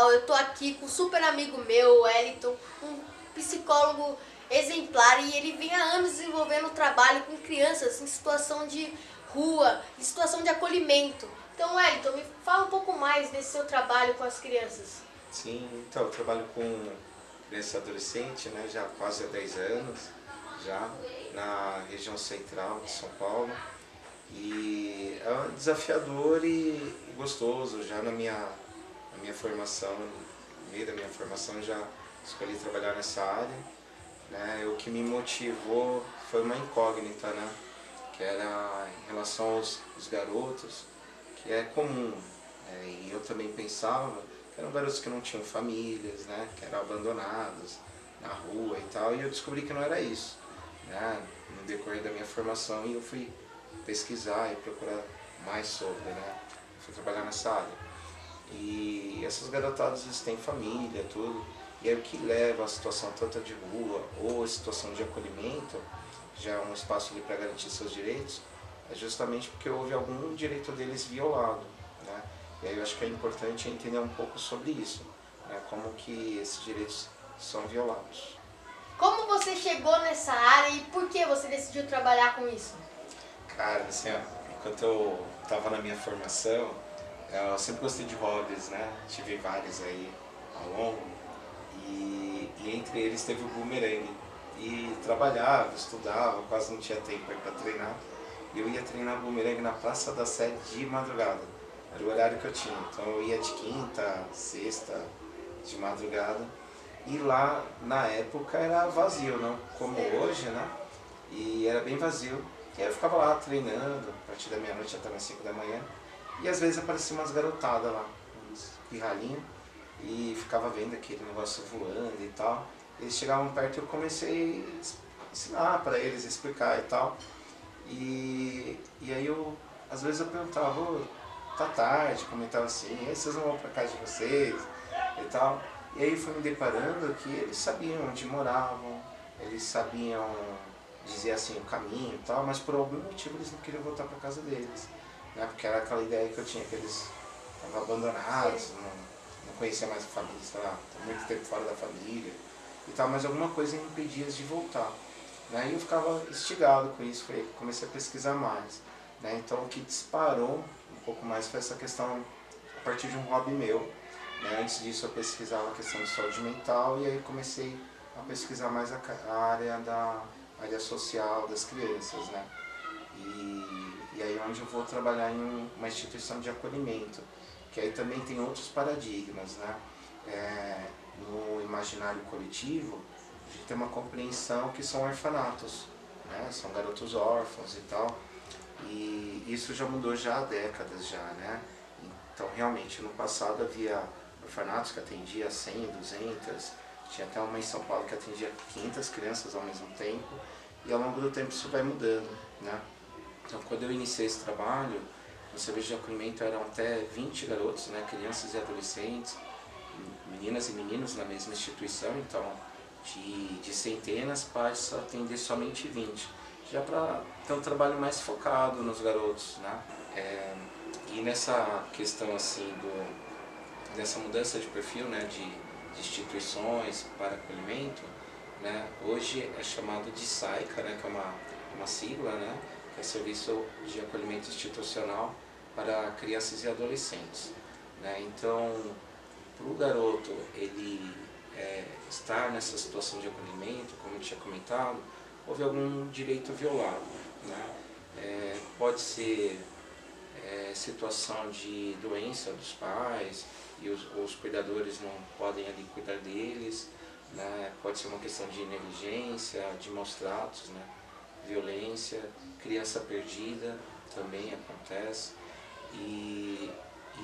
pessoal, eu tô aqui com um super amigo meu, o Wellington, um psicólogo exemplar, e ele vem há anos desenvolvendo trabalho com crianças em situação de rua, em situação de acolhimento. Então, Wellington, me fala um pouco mais desse seu trabalho com as crianças. Sim, então eu trabalho com criança e adolescente, né, já há quase há 10 anos, já na região central de São Paulo. E é desafiador e gostoso. Já na minha formação, no meio da minha formação, eu já escolhi trabalhar nessa área. Né? O que me motivou foi uma incógnita, né? Que era em relação aos garotos, que é comum. E eu também pensava que eram garotos que não tinham famílias, né? Que eram abandonados na rua e tal. E eu descobri que não era isso, né? No decorrer da minha formação, e eu fui pesquisar e procurar mais sobre, né? Fui trabalhar nessa área. E essas garotadas, eles têm família, tudo. E aí o que leva à situação tanto de rua ou a situação de acolhimento, já é um espaço ali para garantir seus direitos, é justamente porque houve algum direito deles violado, né? E aí eu acho que é importante entender um pouco sobre isso, né? Como que esses direitos são violados. Como você chegou nessa área e por que você decidiu trabalhar com isso? Cara, assim, ó, enquanto eu estava na minha formação, eu sempre gostei de hobbies, né? Tive vários aí ao longo. E entre eles teve o boomerang. E trabalhava, estudava, quase não tinha tempo para treinar. E eu ia treinar boomerang na Praça da Sé de madrugada. Era o horário que eu tinha. Então eu ia de quinta, sexta, de madrugada. E lá, na época, era vazio, não como hoje, né? E era bem vazio. E aí eu ficava lá treinando, a partir da meia-noite até umas 5 da manhã. E às vezes aparecia umas garotadas lá, uns pirralhinhos, e ficava vendo aquele negócio voando e tal. Eles chegavam perto e eu comecei a ensinar para eles, explicar e tal. E aí às vezes eu perguntava, ô, tá tarde, comentava assim, e aí vocês não vão pra casa de vocês e tal. E aí fui me deparando que eles sabiam onde moravam, eles sabiam dizer assim o caminho e tal, mas por algum motivo eles não queriam voltar pra casa deles. Né? Porque era aquela ideia que eu tinha, que eles estavam abandonados, não conhecia mais a família, sei lá, muito tempo fora da família e tal, mas alguma coisa me impedia de voltar. Né? E eu ficava instigado com isso, comecei a pesquisar mais. Né? Então o que disparou um pouco mais foi essa questão a partir de um hobby meu. Né? Antes disso eu pesquisava a questão de saúde mental e aí comecei a pesquisar mais a área da área social das crianças. Né? E aí onde eu vou trabalhar em uma instituição de acolhimento, que aí também tem outros paradigmas. Né? No imaginário coletivo, a gente tem uma compreensão que são orfanatos, né? São garotos órfãos e tal, e isso já mudou já há décadas já, né? Então realmente no passado havia orfanatos que atendia 100, 200, tinha até uma em São Paulo que atendia 500 crianças ao mesmo tempo, e ao longo do tempo isso vai mudando, né? Então quando eu iniciei esse trabalho, no serviço de acolhimento eram até 20 garotos, né? Crianças e adolescentes, meninas e meninos na mesma instituição, então de centenas passa a atender somente 20, já para ter um trabalho mais focado nos garotos, né? E nessa questão assim dessa mudança de perfil, né, de instituições para acolhimento, né, hoje é chamado de SAICA, né, que é uma sigla, né, que é Serviço de Acolhimento Institucional para Crianças e Adolescentes. Né? Então, para o garoto ele estar nessa situação de acolhimento, como eu tinha comentado, houve algum direito violado. Né? Pode ser situação de doença dos pais e os cuidadores não podem ali cuidar deles. Né? Pode ser uma questão de negligência, de maus tratos, né? Violência, criança perdida também acontece. E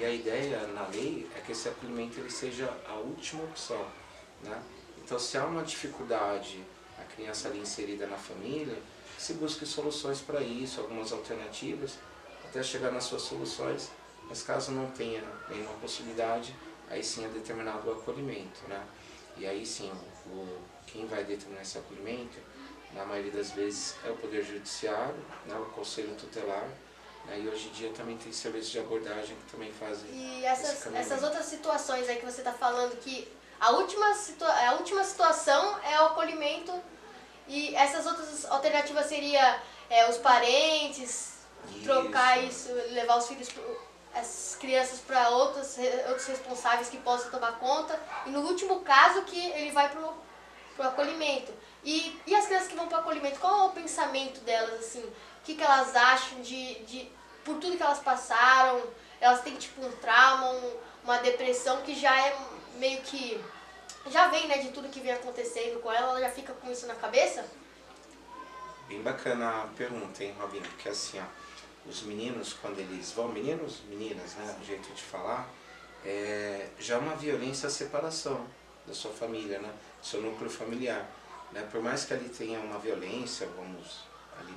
a ideia na lei é que esse acolhimento ele seja a última opção. Né? Então, se há uma dificuldade, a criança ali inserida na família, se busque soluções para isso, algumas alternativas, até chegar nas suas soluções, mas caso não tenha nenhuma possibilidade, aí sim é determinado o acolhimento. Né? E aí sim, quem vai determinar esse acolhimento, na maioria das vezes, é o Poder Judiciário, né? O Conselho Tutelar, né? E hoje em dia também tem serviços de abordagem que também fazem. E essas outras situações aí que você está falando, que a última situação é o acolhimento, e essas outras alternativas seria os parentes, trocar isso, levar os filhos, as crianças para outros responsáveis que possam tomar conta, e no último caso que ele vai pro acolhimento. E as crianças que vão pro acolhimento, qual é o pensamento delas, assim? O que elas acham por tudo que elas passaram? Elas têm tipo um trauma, uma depressão que já é meio que... já vem, né, de tudo que vem acontecendo com ela já fica com isso na cabeça? Bem bacana a pergunta, hein, Robinho? Porque assim, ó, os meninos, quando eles vão, meninos, meninas, né, o jeito de falar, já é uma violência a separação da sua família, né, do seu núcleo familiar. Né? Por mais que ali tenha uma violência, vamos ali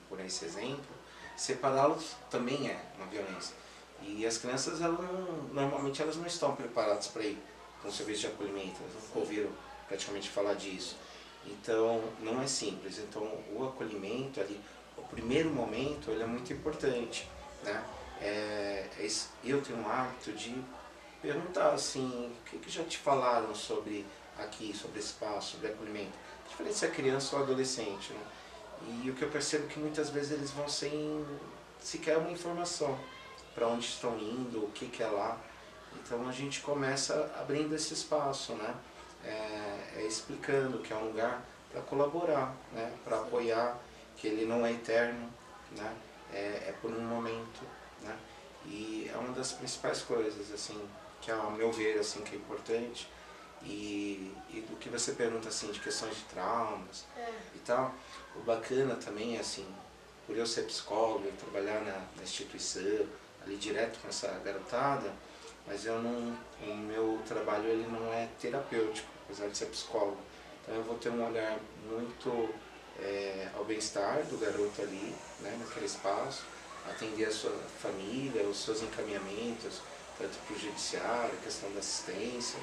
por esse exemplo, separá-los também é uma violência. E as crianças, normalmente elas não estão preparadas para ir para um serviço de acolhimento, elas nunca ouviram praticamente falar disso. Então, não é simples. Então, o acolhimento ali, o primeiro momento, ele é muito importante, né? Eu tenho um hábito de perguntar assim, o que já te falaram sobre aqui, sobre esse espaço, sobre acolhimento? Diferente se é criança ou adolescente, né? E o que eu percebo é que muitas vezes eles vão sem sequer uma informação para onde estão indo, o que é lá. Então a gente começa abrindo esse espaço, né? Explicando que é um lugar para colaborar, né? Para apoiar, que ele não é eterno, né? É por um momento, né? E é uma das principais coisas, assim, que ao meu ver, assim, que é importante. E do que você pergunta, assim, de questões de traumas e tal, o bacana também é, assim, por eu ser psicólogo e trabalhar na instituição, ali direto com essa garotada, mas o meu trabalho ele não é terapêutico, apesar de ser psicólogo. Então eu vou ter um olhar muito ao bem-estar do garoto ali, né, naquele espaço, atender a sua família, os seus encaminhamentos, tanto para o judiciário, a questão da assistência,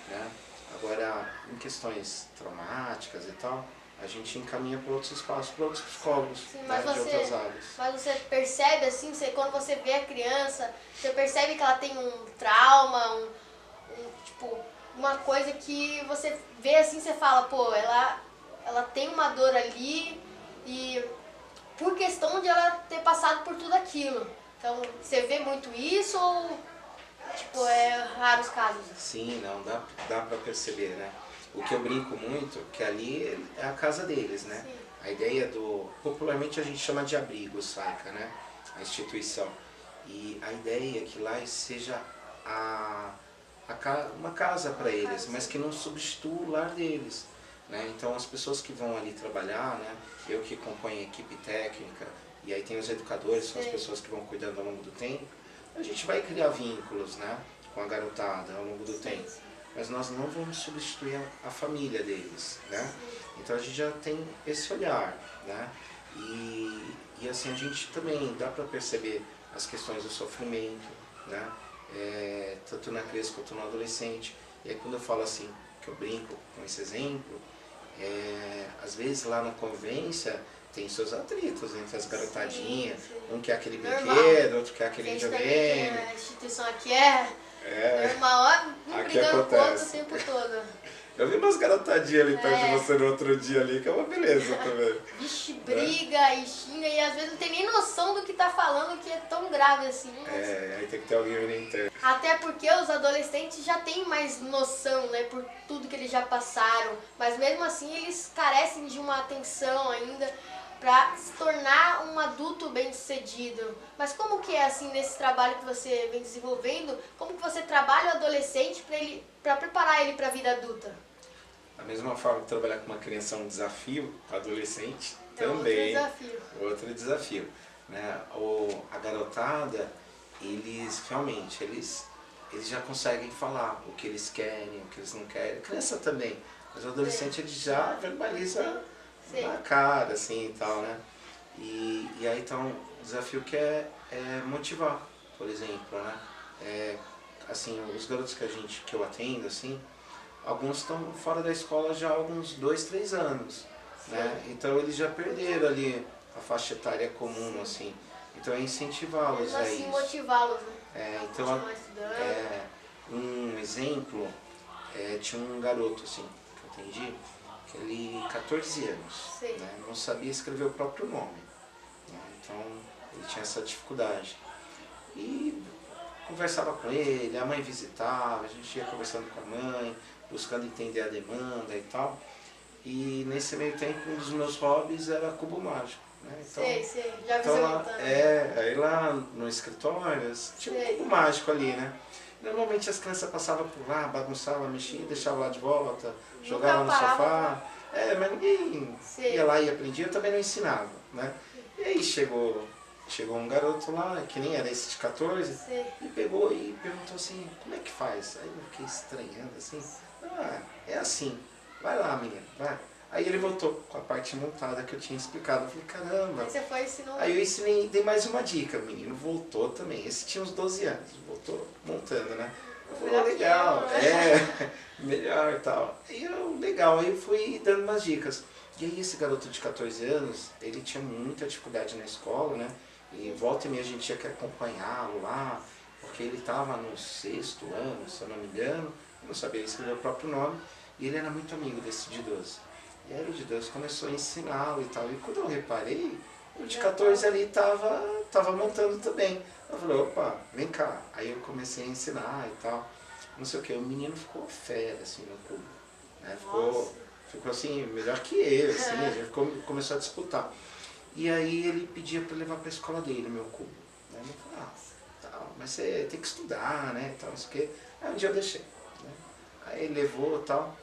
né? Agora, em questões traumáticas e tal, a gente encaminha para outros espaços, para outros psicólogos, sim, né, de outras áreas. Mas você percebe, assim, quando você vê a criança, você percebe que ela tem um trauma, tipo, uma coisa que você vê assim, você fala, pô, ela tem uma dor ali, e por questão de ela ter passado por tudo aquilo. Então, você vê muito isso ou, tipo, raros casos? Sim, não, dá pra perceber, né? O que eu brinco muito, que ali é a casa deles, né? Sim. A ideia popularmente a gente chama de abrigo, SAICA, né? A instituição. E a ideia é que lá seja uma casa para eles, mas que não substitua o lar deles. Né? Então as pessoas que vão ali trabalhar, né? Eu que acompanho a equipe técnica, e aí tem os educadores, são as pessoas que vão cuidando ao longo do tempo, a gente vai criar vínculos, né, com a garotada ao longo do tempo. Mas nós não vamos substituir a família deles, né? Então a gente já tem esse olhar, né? E assim a gente também dá para perceber as questões do sofrimento, né? Tanto na criança quanto no adolescente. E aí quando eu falo assim, que eu brinco com esse exemplo, às vezes lá na convivência tem seus atritos entre as garotadinhas, um quer aquele brinquedo, outro quer aquele videogame. A instituição aqui normal, brigando com o outro o tempo todo. Eu vi umas garotadinhas ali perto de você no outro dia ali, que é uma beleza também. Vixe, briga e xinga, e às vezes não tem nem noção do que tá falando, que é tão grave assim. Aí tem que ter alguém orientando. Até porque os adolescentes já têm mais noção, né, por tudo que eles já passaram. Mas mesmo assim eles carecem de uma atenção ainda para se tornar um adulto bem-sucedido. Mas como que é assim nesse trabalho que você vem desenvolvendo? Como que você trabalha o adolescente para preparar ele para a vida adulta? Da mesma forma que trabalhar com uma criança é um desafio, adolescente também outro desafio, né? A garotada, eles realmente eles já conseguem falar o que eles querem, o que eles não querem. A criança também, mas o adolescente ele já verbaliza na cara, assim, e tal, né? E aí, então, o desafio que é motivar, por exemplo, né? Assim, os garotos que eu atendo, assim, alguns estão fora da escola já há alguns 2, 3 anos, né? Então, eles já perderam ali a faixa etária comum, assim, Então é incentivá-los Mesmo a assim, isso. motivá-los, né? Então, Continuar estudando. um exemplo, tinha um garoto assim, que eu atendi, que ele, 14 anos, Sim. né, não sabia escrever o próprio nome. Né, então ele tinha essa dificuldade. E conversava com ele, a mãe visitava, a gente ia conversando com a mãe, buscando entender a demanda e tal. E nesse meio tempo, um dos meus hobbies era cubo mágico. Né? Então, Sei, já vi então você lá, montando. aí lá no escritório tinha um cubo mágico ali, né? Normalmente as crianças passavam por lá, bagunçavam, mexiam, deixavam lá de volta, jogavam no sofá. Mas ninguém ia lá e aprendia, eu também não ensinava, né? E aí chegou um garoto lá, que nem era esse de 14, e pegou e perguntou assim, como é que faz? Aí eu fiquei estranhando assim, é assim, vai lá menino, vai. Aí ele voltou com a parte montada que eu tinha explicado. Eu falei, caramba. Aí você foi ensinar. Aí eu ensinei, dei mais uma dica. O menino voltou também. Esse tinha uns 12 anos. Voltou montando, né? Eu falei, legal. Melhor e tal. Aí legal. Aí eu fui dando umas dicas. E aí esse garoto de 14 anos, ele tinha muita dificuldade na escola, né? E volta e meia a gente tinha que acompanhá-lo lá, porque ele estava no 6º ano, se eu não me engano. Eu não sabia escrever o próprio nome. E ele era muito amigo desse de 12. E aí o de Deus começou a ensiná-lo e tal. E quando eu reparei, o de 14 ali estava montando também. Eu falei, opa, vem cá. Aí eu comecei a ensinar e tal. Não sei o que, o menino ficou fera assim no cubo. Né? Ficou assim, melhor que eu, assim, a gente começou a disputar. E aí ele pedia para levar para a escola dele o meu cubo. Né? Eu falei, tal, mas você tem que estudar, né? Tal, não sei o que. Aí um dia eu deixei. Né? Aí ele levou e tal.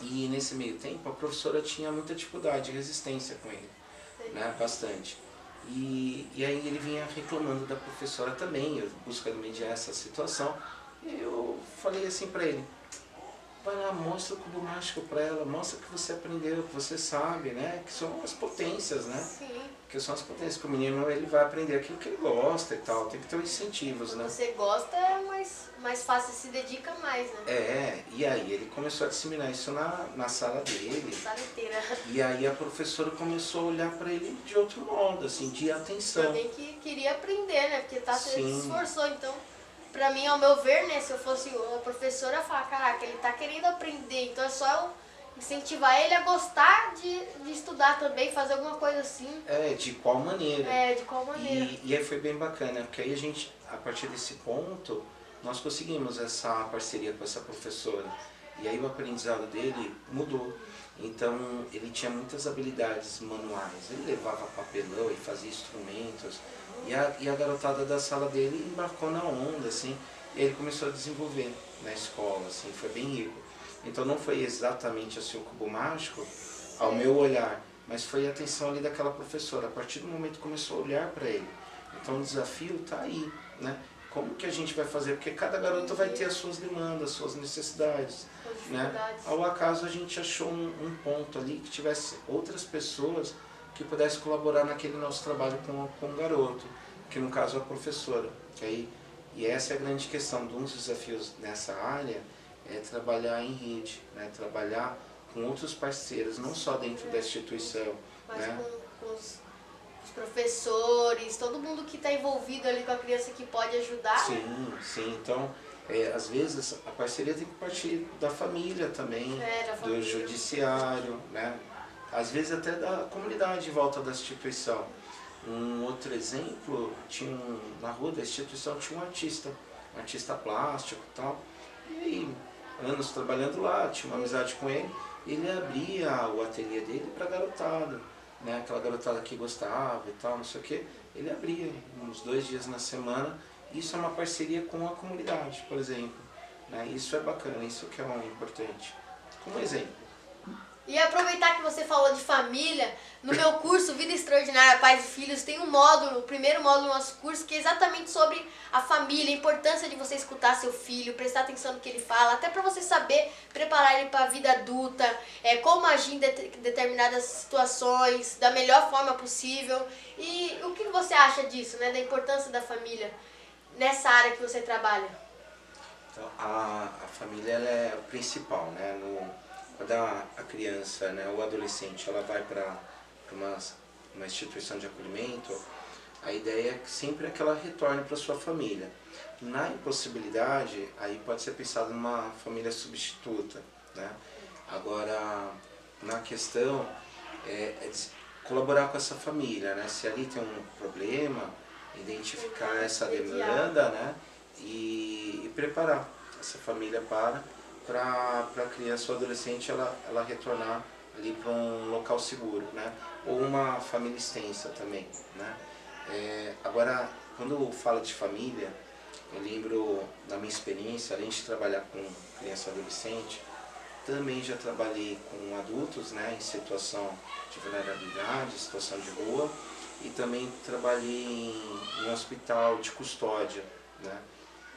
E nesse meio tempo a professora tinha muita dificuldade, resistência com ele, né, bastante. E aí ele vinha reclamando da professora também, eu buscando mediar essa situação. E eu falei assim para ele, vai lá, mostra o cubo mágico para ela, mostra que você aprendeu, que você sabe, né, que são as potências, né? Sim. Que são as potências, que o menino ele vai aprender aquilo que ele gosta e tal, tem que ter os incentivos, né? Você gosta, é mais fácil, se dedica mais, né? E aí ele começou a disseminar isso na sala dele. Sala inteira. E aí a professora começou a olhar para ele de outro modo, assim, de atenção. Alguém que queria aprender, né? Porque se Sim. esforçou, então... Pra mim, ao meu ver, né, se eu fosse a professora, eu ia falar, caraca, ele tá querendo aprender, então é só eu incentivar ele a gostar de estudar também, fazer alguma coisa assim. De qual maneira? De qual maneira. E aí foi bem bacana, porque aí a gente, a partir desse ponto, nós conseguimos essa parceria com essa professora. E aí o aprendizado dele mudou. Então ele tinha muitas habilidades manuais, ele levava papelão e fazia instrumentos. E a garotada da sala dele embarcou na onda, assim, e ele começou a desenvolver na escola, assim, foi bem rico. Então não foi exatamente assim o cubo mágico, ao meu olhar, mas foi a atenção ali daquela professora. A partir do momento que começou a olhar para ele. Então o desafio está aí, né? Como que a gente vai fazer? Porque cada garoto vai ter as suas demandas, as suas necessidades. Né? Ao acaso a gente achou um ponto ali que tivesse outras pessoas que pudessem colaborar naquele nosso trabalho com o garoto, que no caso é a professora. E essa é a grande questão de um dos desafios nessa área, é trabalhar em rede, né? Trabalhar com outros parceiros, não só dentro da instituição. Mas né? com os professores, todo mundo que está envolvido ali com a criança que pode ajudar. Sim, sim. Então, às vezes a parceria tem que partir da família também, do judiciário, né? Às vezes até da comunidade em volta da instituição. Um outro exemplo, na rua da instituição tinha um artista plástico e tal. E aí, anos trabalhando lá, tinha uma amizade com ele, ele abria o ateliê dele para garotada, né? Aquela garotada que gostava e tal, não sei o quê. Ele abria uns 2 dias na semana. Isso é uma parceria com a comunidade, por exemplo. Né? Isso é bacana, isso que é importante. Como exemplo. E aproveitar que você falou de família, no meu curso Vida Extraordinária Pais e Filhos tem um módulo, o primeiro módulo do nosso curso, que é exatamente sobre a família, a importância de você escutar seu filho, prestar atenção no que ele fala, até para você saber preparar ele para a vida adulta, como agir em determinadas situações, da melhor forma possível. E o que você acha disso, né, da importância da família nessa área que você trabalha? Então, a família ela é o principal, né? Quando a criança, né, ou adolescente, ela vai para uma instituição de acolhimento, a ideia é que sempre é que ela retorne para sua família. Na impossibilidade, aí pode ser pensado numa família substituta, né? Agora, na questão colaborar com essa família, né? Se ali tem um problema, identificar essa demanda, né? E preparar essa família para a criança ou adolescente ela retornar ali para um local seguro, né? Ou uma família extensa também, né? Agora, quando eu falo de família, eu lembro da minha experiência, além de trabalhar com criança e adolescente, também já trabalhei com adultos, né, em situação de vulnerabilidade, situação de rua, e também trabalhei em hospital de custódia, né,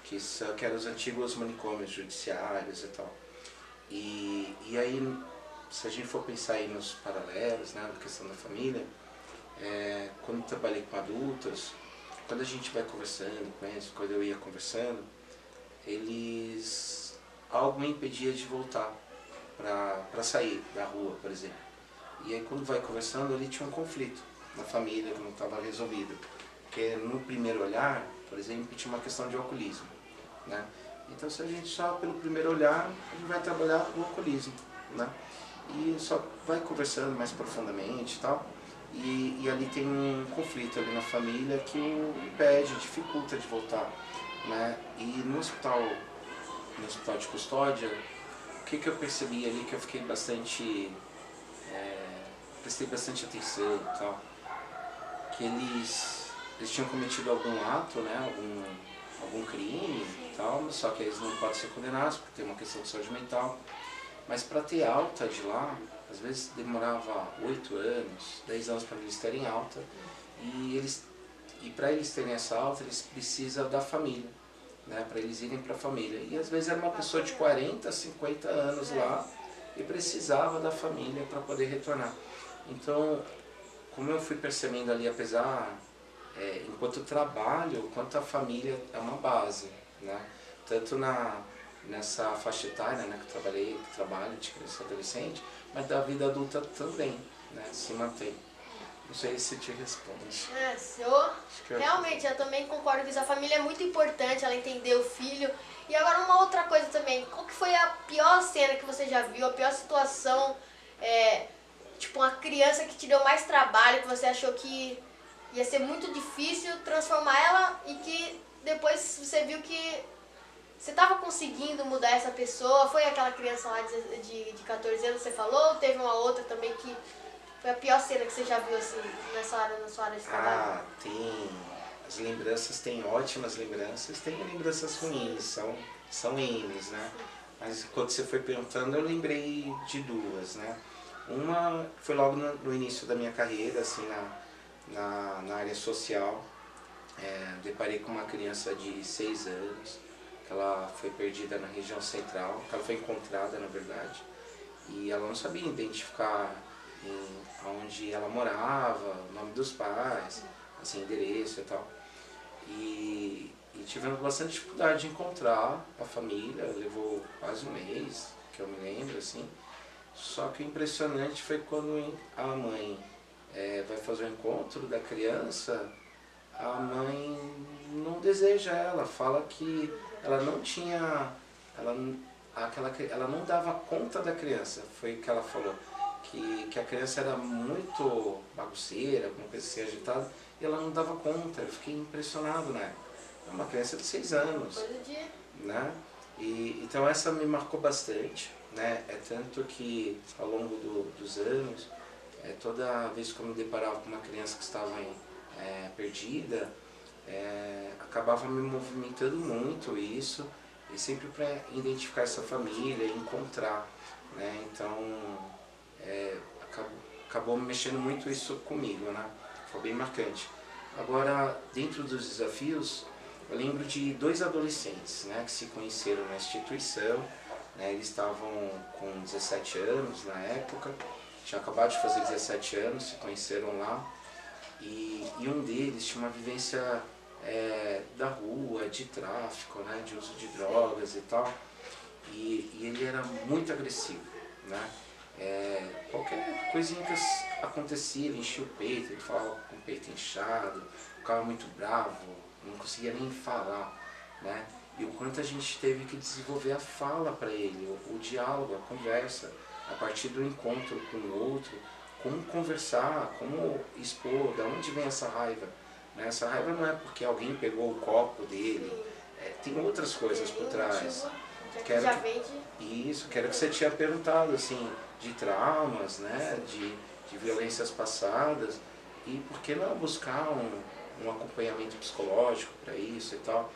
que eram os antigos manicômios judiciários e tal. E aí, se a gente for pensar aí nos paralelos, né, na questão da família, quando eu trabalhei com adultos, quando a gente vai conversando com eles, quando eu ia conversando, algo me impedia de voltar para sair da rua, por exemplo. E aí quando vai conversando, ali tinha um conflito na família que não estava resolvido. Porque no primeiro olhar, por exemplo, tinha uma questão de alcoolismo, né? Então se a gente só pelo primeiro olhar, a gente vai trabalhar o alcoolismo, né? E só vai conversando mais profundamente e tal. E ali tem um conflito ali na família que o impede, dificulta de voltar, né? E no hospital de custódia, o que eu percebi ali que eu fiquei prestei bastante atenção e tal, que eles tinham cometido algum ato, né? Algum crime e tal, só que eles não podem ser condenados porque tem uma questão de saúde mental. Mas para ter alta de lá, às vezes demorava 8 anos, 10 anos para eles terem alta. E para eles terem essa alta, eles precisam da família, né? Para eles irem para a família. E às vezes era uma pessoa de 40, 50 anos lá e precisava da família para poder retornar. Então, como eu fui percebendo ali, apesar, enquanto trabalho, quanto a família é uma base, né? Tanto nessa faixa etária, né, que eu trabalho de criança e adolescente, mas da vida adulta também, né, se mantém. Não sei se te responde. Realmente, eu também concordo com isso. A família é muito importante, ela entender o filho. E agora uma outra coisa também, qual que foi a pior cena que você já viu, a pior situação, tipo uma criança que te deu mais trabalho, que você achou que ia ser muito difícil transformar ela e que depois você viu que você estava conseguindo mudar essa pessoa? Foi aquela criança lá de 14 anos que você falou? Ou teve uma outra também que foi a pior cena que você já viu assim, na sua área de trabalho? Tem. As lembranças, tem ótimas lembranças, tem lembranças ruins, são N's, né? Mas quando você foi perguntando, eu lembrei de duas, né? Uma foi logo no início da minha carreira, assim, na área social. Deparei com uma criança de 6 anos, que ela foi perdida na região central, que ela foi encontrada, na verdade, e ela não sabia identificar onde ela morava, o nome dos pais, assim, endereço e tal. E tivemos bastante dificuldade de encontrar a família, levou quase um mês, que eu me lembro, assim. Só que o impressionante foi quando a mãe vai fazer o encontro da criança, a mãe não deseja ela, fala que ela não tinha, ela não dava conta da criança, foi o que ela falou, que a criança era muito bagunceira, alguma coisa assim, agitada, e ela não dava conta. Eu fiquei impressionado, né? É uma criança de 6 anos, né? Então essa me marcou bastante, né? Tanto que ao longo dos anos, toda vez que eu me deparava com uma criança que estava perdida, acabava me movimentando muito isso, e sempre para identificar essa família, encontrar, né? Então acabou mexendo muito isso comigo, né? Foi bem marcante. Agora, dentro dos desafios, eu lembro de 2 adolescentes, né, que se conheceram na instituição, né? Eles estavam com 17 anos na época, tinham acabado de fazer 17 anos, se conheceram lá, e um deles tinha uma vivência da rua, de tráfico, né, de uso de drogas e tal, e ele era muito agressivo, né? Qualquer coisinha que acontecia, ele enchia o peito, ele falava com o peito inchado, ficava muito bravo, não conseguia nem falar, né? E o quanto a gente teve que desenvolver a fala para ele, o diálogo, a conversa, a partir do encontro com o outro, como conversar, como expor, de onde vem essa raiva. Né? Essa raiva não é porque alguém pegou o copo dele, tem outras coisas por trás. Quero isso, quero que você tinha perguntado, assim, de traumas, né, de violências passadas, e por que não buscar um acompanhamento psicológico para isso e tal.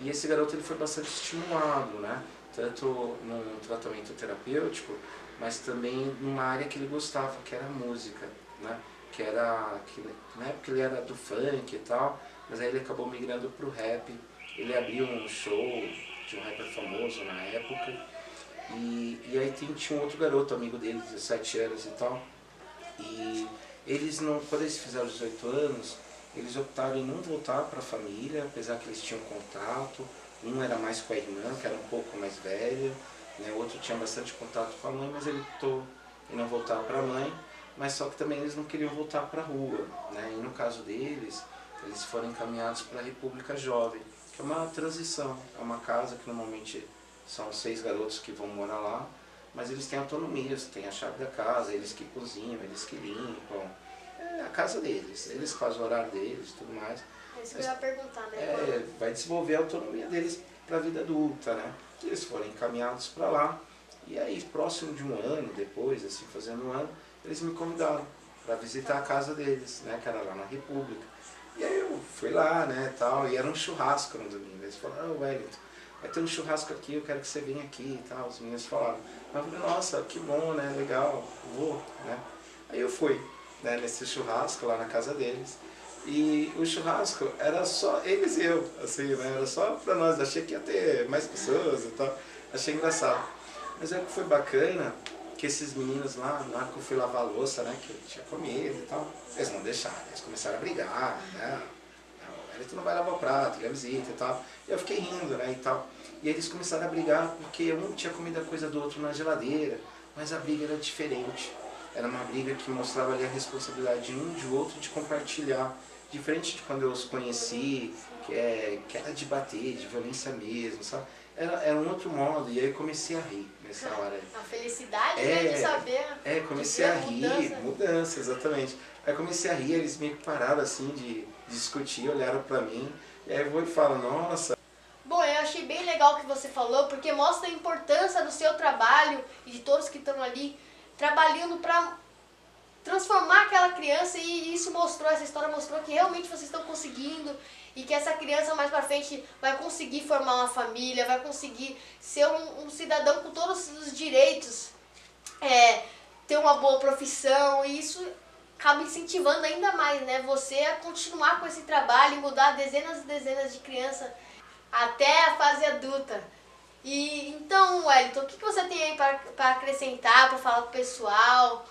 E esse garoto ele foi bastante estimulado, né, tanto num tratamento terapêutico, mas também numa área que ele gostava, que era a música, né, na época ele era do funk e tal, mas aí ele acabou migrando para o rap. Ele abriu um show de um rapper famoso na época, e aí tinha um outro garoto, amigo dele, 17 anos e tal, e eles não, quando eles fizeram 18 anos, eles optaram em não voltar para a família, apesar que eles tinham contato. Um era mais com a irmã, que era um pouco mais velha, né? O outro tinha bastante contato com a mãe, mas ele optou em não voltar para a mãe, mas só que também eles não queriam voltar para a rua, né? E no caso deles, eles foram encaminhados para a República Jovem, que é uma transição, é uma casa que normalmente são 6 garotos que vão morar lá, mas eles têm autonomia, têm a chave da casa, eles que cozinham, eles que limpam, é a casa deles, eles fazem o horário deles e tudo mais. É isso que eu ia perguntar, né? Vai desenvolver a autonomia deles para a vida adulta, né? Eles foram encaminhados para lá, e aí próximo de um ano depois, assim, fazendo um ano, eles me convidaram para visitar a casa deles, né, que era lá na República. E aí eu fui lá, né, tal, e era um churrasco no domingo. Eles falaram, Wellington, vai ter um churrasco aqui, eu quero que você venha aqui e tal. Os meninos falaram. Eu falei, nossa, que bom, né, legal, vou, né. Aí eu fui, né, nesse churrasco lá na casa deles. E o churrasco era só eles e eu, assim, né, era só pra nós. Achei que ia ter mais pessoas e tal, achei engraçado. Mas é que foi bacana, que esses meninos lá, na hora que eu fui lavar a louça, né, que eu tinha comido e tal, eles não deixaram, eles começaram a brigar, né, tu não vai lavar o prato, ele é visita e tal. E eu fiquei rindo, né, e tal. E eles começaram a brigar porque um tinha comido a coisa do outro na geladeira, mas a briga era diferente. Era uma briga que mostrava ali a responsabilidade de um e de outro de compartilhar. Diferente de quando eu os conheci, que era de bater, de violência mesmo, sabe? Era um outro modo, e aí eu comecei a rir nessa hora. A felicidade, né, de saber. Comecei a rir, mudança, exatamente. Aí comecei a rir, eles meio que pararam assim de discutir, olharam pra mim, e aí eu vou e falo, nossa. Bom, eu achei bem legal o que você falou, porque mostra a importância do seu trabalho e de todos que estão ali trabalhando pra transformar aquela criança, e isso mostrou, essa história mostrou que realmente vocês estão conseguindo, e que essa criança mais pra frente vai conseguir formar uma família, vai conseguir ser um cidadão com todos os direitos, ter uma boa profissão, e isso acaba incentivando ainda mais, né, você a continuar com esse trabalho e mudar dezenas e dezenas de crianças até a fase adulta. E então, Wellington, o que você tem aí para acrescentar, para falar pro pessoal?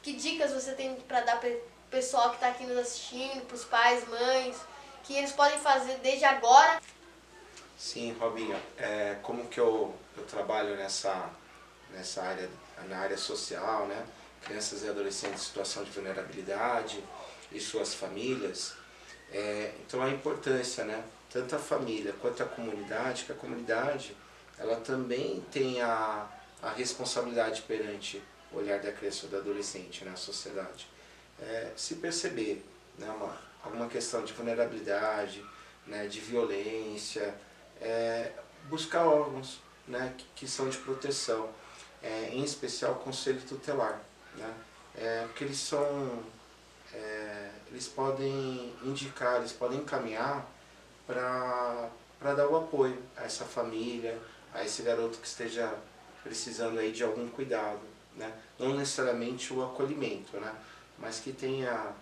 Que dicas você tem para dar para o pessoal que está aqui nos assistindo, para os pais, mães, que eles podem fazer desde agora? Sim, Robinho, como que eu trabalho nessa área, na área social, né? Crianças e adolescentes em situação de vulnerabilidade e suas famílias. Então a importância, né? Tanto a família quanto a comunidade, que a comunidade ela também tem a responsabilidade perante o olhar da criança ou do adolescente na sociedade. Se perceber, né, alguma questão de vulnerabilidade, né, de violência, buscar órgãos, né, que são de proteção, em especial o Conselho Tutelar, né, porque eles podem indicar, eles podem encaminhar para dar o apoio a essa família, a esse garoto que esteja precisando aí de algum cuidado, né? Não necessariamente o acolhimento, né? Mas que tenha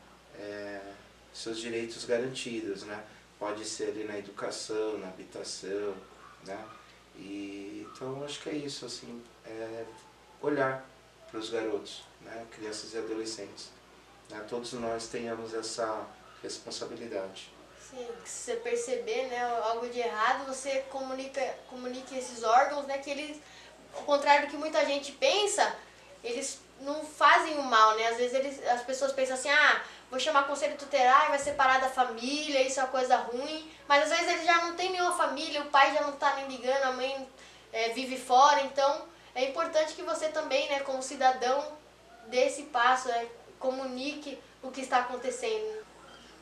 seus direitos garantidos, né? Pode ser ali na educação, na habitação, né? E então acho que é isso, assim, olhar para os garotos, né? Crianças e adolescentes, né? Todos nós tenhamos essa responsabilidade. Sim, se você perceber, né, algo de errado, você comunica esses órgãos, né, que eles, ao contrário do que muita gente pensa, eles não fazem o mal, né? Às vezes as pessoas pensam assim, vou chamar conselho tutelar e vai separar da família, isso é uma coisa ruim. Mas às vezes eles já não tem nenhuma família, o pai já não tá nem ligando, a mãe vive fora. Então é importante que você também, né, como cidadão, dê esse passo, comunique o que está acontecendo.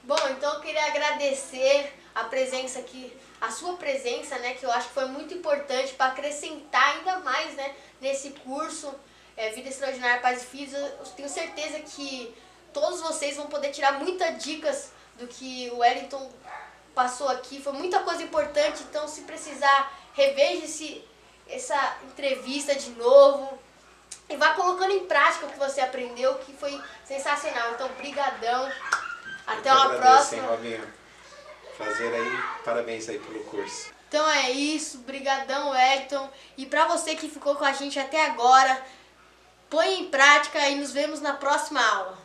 Bom, então eu queria agradecer a presença aqui, a sua presença, né, que eu acho que foi muito importante para acrescentar ainda mais, né, nesse curso Vida Extraordinária Pais e Filhos. Eu tenho certeza que todos vocês vão poder tirar muitas dicas do que o Wellington passou aqui. Foi muita coisa importante, então se precisar, reveja essa entrevista de novo e vá colocando em prática o que você aprendeu, que foi sensacional. Então, brigadão. Até uma próxima. Robinho. Prazer aí, parabéns aí pelo curso. Então é isso, brigadão, Wellington. E pra você que ficou com a gente até agora, põe em prática e nos vemos na próxima aula.